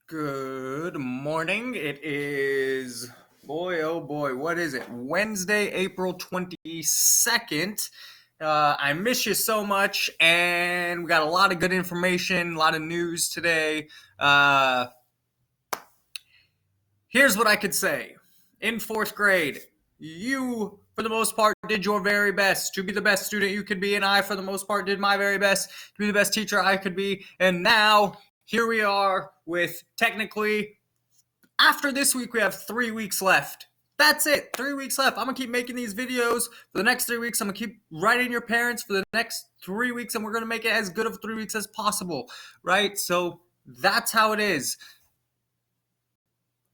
Good morning. It is, boy, oh boy, what is it? Wednesday, April 22nd. I miss you so much, and we got a lot of good information, a lot of news today. Here's what I could say. In fourth grade, you, for the most part, did your very best to be the best student you could be, and I, for the most part, did my very best to be the best teacher I could be. And now, here we are with technically, after this week, we have 3 weeks left. That's it. 3 weeks left. I'm going to keep making these videos for the next 3 weeks. I'm going to keep writing your parents for the next 3 weeks, and we're going to make it as good of 3 weeks as possible, right? So that's how it is.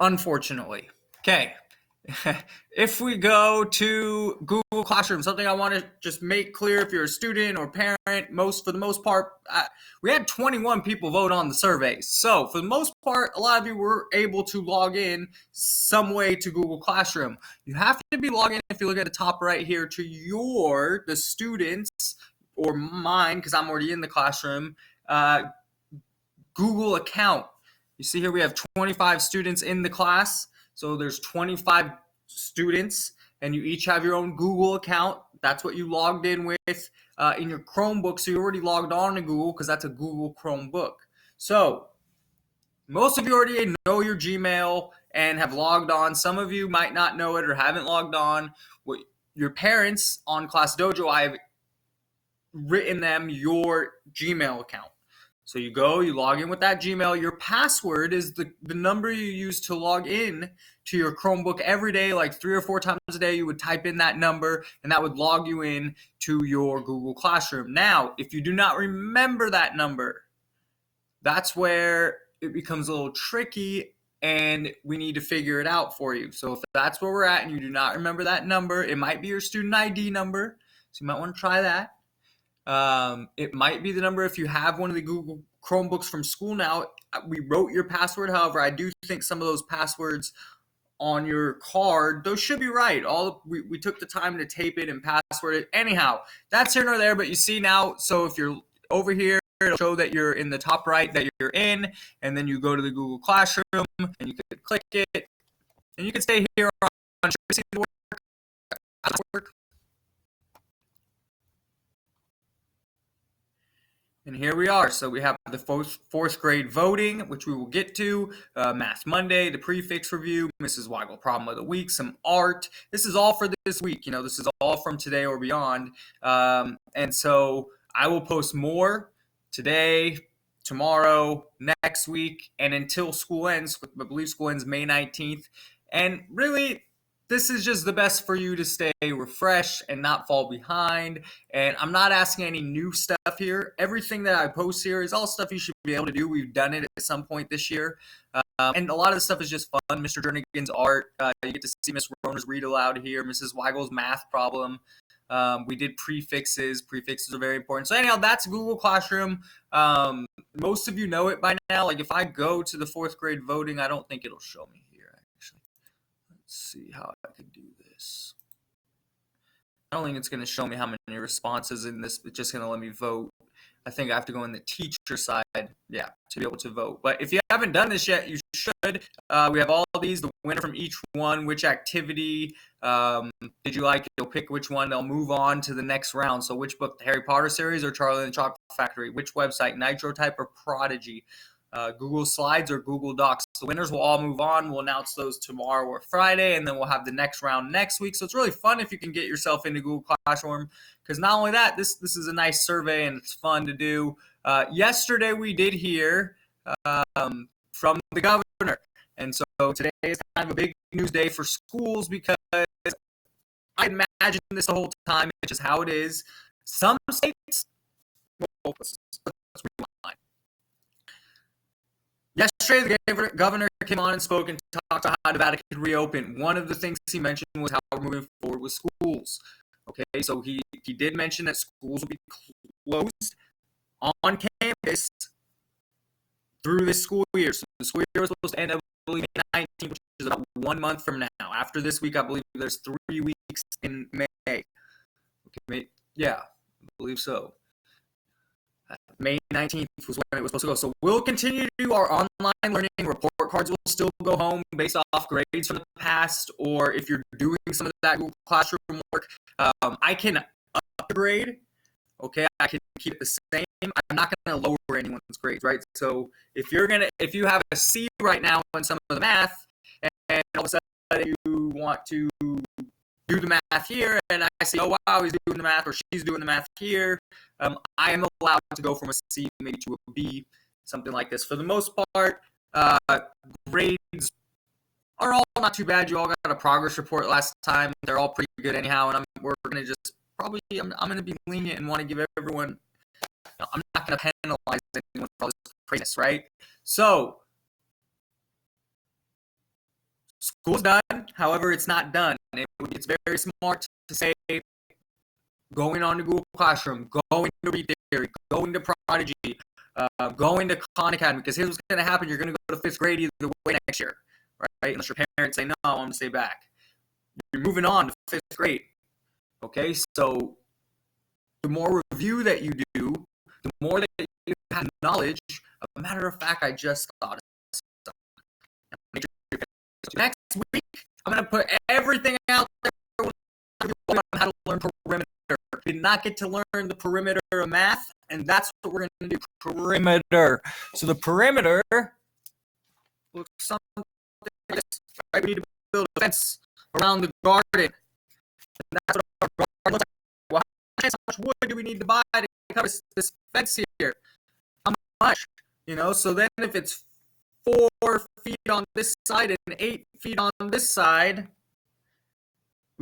Unfortunately. Okay. If we go to Google Classroom, something I want to just make clear if you're a student or parent, for the most part, we had 21 people vote on the surveys. So for the most part, a lot of you were able to log in some way to Google Classroom. You have to be logged in, if you look at the top right here, to the students, or mine, because I'm already in the classroom, Google account. You see here we have 25 students in the class. So there's 25 students, and you each have your own Google account. That's what you logged in with in your Chromebook. So you already logged on to Google because that's a Google Chromebook. So most of you already know your Gmail and have logged on. Some of you might not know it or haven't logged on. Your parents on Class Dojo, I have written them your Gmail account. So you log in with that Gmail. Your password is the number you use to log in to your Chromebook every day, like 3 or 4 times a day. You would type in that number, and that would log you in to your Google Classroom. Now, if you do not remember that number, that's where it becomes a little tricky, and we need to figure it out for you. So if that's where we're at and you do not remember that number, it might be your student ID number. So you might want to try that. It might be the number if you have one of the Google Chromebooks from school now. We wrote your password. However, I do think some of those passwords on your card, those should be right. We took the time to tape it and password it. Anyhow, that's here nor there, but you see now, so if you're over here, it'll show that you're in the top right, that you're in, and then you go to the Google Classroom, and you can click it, and you can stay here on work. And here we are. So we have the fourth grade voting, which we will get to, Math Monday, the prefix review, Mrs. Weigel problem of the week, some art. This is all for this week. This is all from today or beyond. And so I will post more today, tomorrow, next week, and until school ends. I believe school ends May 19th. And really, this is just the best for you to stay refreshed and not fall behind. And I'm not asking any new stuff here. Everything that I post here is all stuff you should be able to do. We've done it at some point this year. And a lot of the stuff is just fun. Mr. Jernigan's art. You get to see Miss Rona's read aloud here. Mrs. Weigel's math problem. We did prefixes. Prefixes are very important. So anyhow, that's Google Classroom. Most of you know it by now. Like if I go to the fourth grade voting, I don't think it'll show me here, actually. Let's see how I can do this. I don't think it's going to show me how many responses in this. It's just going to let me vote. I think I have to go in the teacher side, to be able to vote. But if you haven't done this yet, you should. We have all of these, the winner from each one, which activity did you like? You'll pick which one. They'll move on to the next round. So which book, the Harry Potter series or Charlie and the Chocolate Factory? Which website, Nitrotype or Prodigy? Google Slides or Google Docs. The winners will all move on. We'll announce those tomorrow or Friday, and then we'll have the next round next week. So it's really fun if you can get yourself into Google Classroom, because not only that, this is a nice survey and it's fun to do. Yesterday we did hear from the governor, and so today is kind of a big news day for schools because I imagined this the whole time. It's just how it is. Some states, let's rewind. Yesterday, the governor came on and spoke and talked about how Nevada could reopen. One of the things he mentioned was how we're moving forward with schools. Okay, so he did mention that schools will be closed on campus through this school year. So the school year was supposed to end, I believe, May 19th, which is about 1 month from now. After this week, I believe there's 3 weeks in May. Okay, yeah, I believe so. May 19th was when it was supposed to go. So we'll continue to do our online learning. Report cards will still go home based off grades from the past, or if you're doing some of that Google Classroom work, I can upgrade. Okay, I can keep it the same. I'm not going to lower anyone's grades, right? So if you have a C right now in some of the math, and all of a sudden you want to do the math here, and I see, oh wow, he's doing the math or she's doing the math here, I am allowed to go from a C maybe to a B, something like this. For the most part, grades are all not too bad. You all got a progress report last time. They're all pretty good anyhow, and we're going to just probably, I'm going to be lenient and want to give everyone, I'm not going to penalize anyone for all this craziness, right? So, school's done. However, it's not done. It's very smart to say, going on to Google Classroom, going to Read Theory, going to Prodigy, going to Khan Academy, because here's what's going to happen. You're going to go to 5th grade either way next year, right? Unless your parents say, no, I want to stay back. You're moving on to 5th grade. Okay, so the more review that you do, the more that you have knowledge. A matter of fact, I just thought of something. Next week, I'm going to put everything out there on how to learn perimeter. We did not get to learn the perimeter of math, and that's what we're going to do, perimeter. So the perimeter looks something like this. Right? We need to build a fence around the garden. And that's what our garden looks like. Well, how much wood do we need to buy to cover this fence here? How much? So then if it's 4 feet on this side and 8 feet on this side,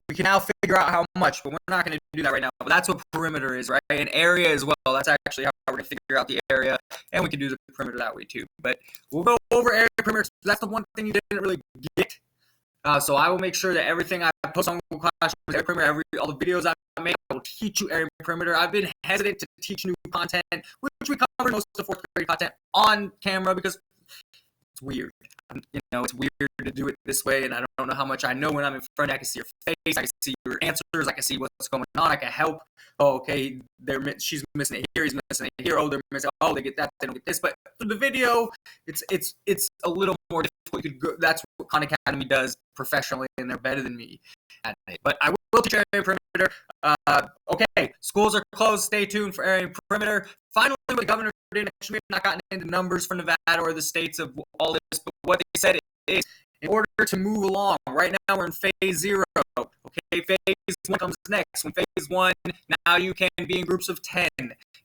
we can now figure out how much, but we're not going to do that right now. But that's what perimeter is, right? And area as well. That's actually how we're going to figure out the area, and we can do the perimeter that way too. But we'll go over area perimeter. That's the one thing you didn't really get. So I will make sure that everything I post on Google Classroom is area perimeter. All the videos I make, I will teach you area perimeter. I've been hesitant to teach new content, which we cover most of the 4th grade content on camera because it's weird. It's weird to do it this way, and I don't know how much I know when I'm in front. I can see your face, I can see your answers, I can see what's going on, I can help. Oh, okay, she's missing it here, he's missing it here. Oh, they're missing. Oh, they get that, they don't get this. But for the video, it's a little more difficult. That's what Khan Academy does professionally, and they're better than me at it. But I will teach area perimeter. Okay, schools are closed. Stay tuned for area perimeter. Finally, what the governor did, actually, we have not gotten into numbers for Nevada or the states of all this, but what they said is, in order to move along, right now we're in phase 0. Okay, phase 1 comes next. When phase 1, now you can be in groups of 10.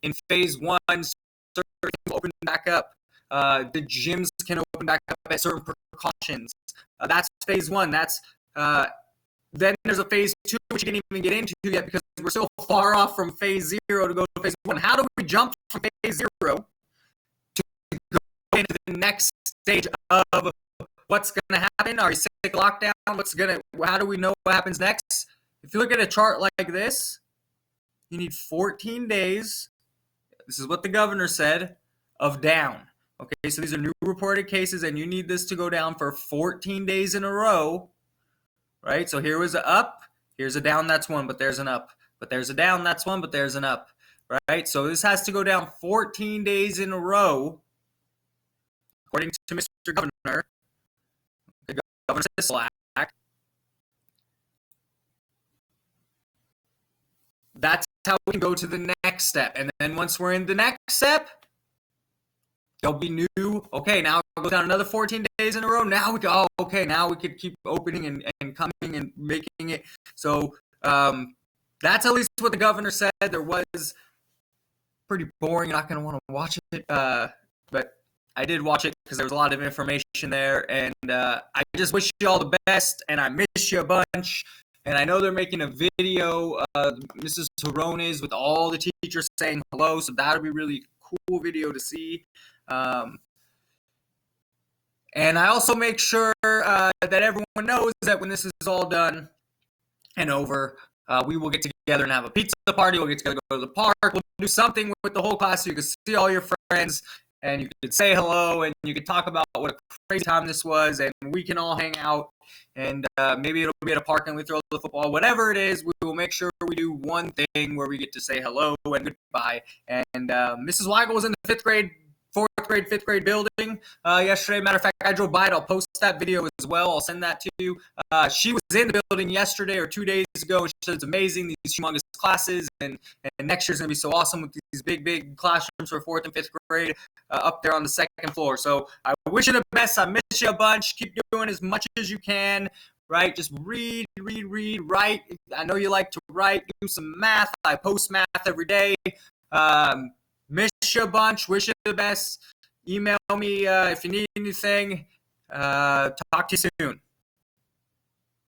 In phase 1, certain things open back up. The gyms can open back up at certain precautions. That's phase 1. That's then there's a phase 2, which you didn't even get into yet because we're so far off from phase 0 to go to phase 1. How do we jump from phase 0 to go into the next stage of what's going to happen? Are you sick of lockdown? How do we know what happens next? If you look at a chart like this, you need 14 days. This is what the governor said, of down. Okay, so these are new reported cases, and you need this to go down for 14 days in a row. Right, so here was an up, here's a down, that's 1, but there's an up. But there's a down, that's 1, but there's an up. Right, so this has to go down 14 days in a row, according to Mr. Governor, the Governor Act. That's how we can go to the next step. And then once we're in the next step, there'll be new, okay, now it goes down another 14 days in a row. Now we go, okay, now we could keep opening and coming and making it. So that's at least what the governor said. There was pretty boring. You're not going to want to watch it. But I did watch it because there was a lot of information there. And I just wish you all the best, and I miss you a bunch. And I know they're making a video, Mrs. Tarones, with all the teachers saying hello. So that'll be really cool video to see. And I also make sure that everyone knows that when this is all done and over, we will get together and have a pizza party. We'll get together, go to the park. We'll do something with the whole class so you can see all your friends and you can say hello and you can talk about what a crazy time this was, and we can all hang out and maybe it'll be at a park and we throw the football. Whatever it is, we will make sure we do one thing where we get to say hello and goodbye. And Mrs. Weigel was in the fifth grade building yesterday. Matter of fact, I drove by it. I'll post that video as well. I'll send that to you. She was in the building yesterday or 2 days ago. She said it's amazing, these humongous classes, and next year's going to be so awesome with these big classrooms for 4th and 5th grade up there on the 2nd floor. So I wish you the best. I miss you a bunch. Keep doing as much as you can. Right? Just read, write. I know you like to write. Do some math. I post math every day. Miss you a bunch. Wish you the best. Email me if you need anything. Talk to you soon.